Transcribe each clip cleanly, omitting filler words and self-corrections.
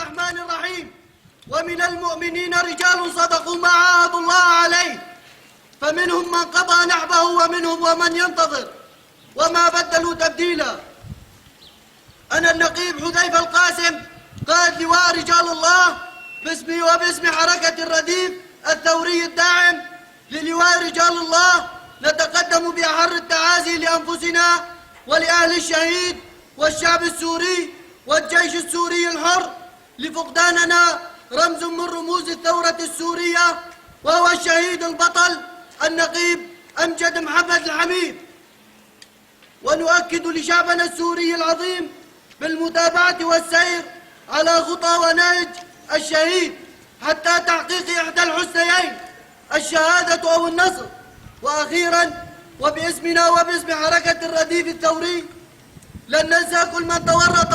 الرحمن الرحيم. ومن المؤمنين رجال صدقوا ما عاهدوا الله عليه، فمنهم من قضى نحبه ومنهم ومن ينتظر وما بدلوا تبديلا. أنا النقيب حذيفة القاسم، قائد لواء رجال الله، باسمي وباسم حركة الرديف الثوري الداعم للواء رجال الله، نتقدم بأحر التعازي لأنفسنا ولأهل الشهيد والشعب السوري والجيش السوري الحر لفقداننا رمز من رموز الثورة السورية، وهو الشهيد البطل النقيب أمجد محمد الحميد. ونؤكد لشعبنا السوري العظيم بالمتابعة والسير على خطى ونهج الشهيد حتى تحقيق إحدى الحسنيين، الشهادة أو النصر. وأخيرا وباسمنا وباسم حركة الرديف الثوري، لن ننسى كل من تورط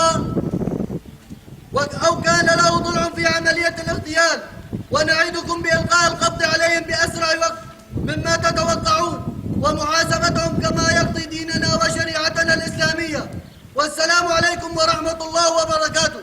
أو كان له ضلع في عملية الاغتيال، ونعدكم بإلقاء القبض عليهم بأسرع وقت مما تتوقعون، ومحاسبتهم كما يقضي ديننا وشريعتنا الإسلامية. والسلام عليكم ورحمة الله وبركاته.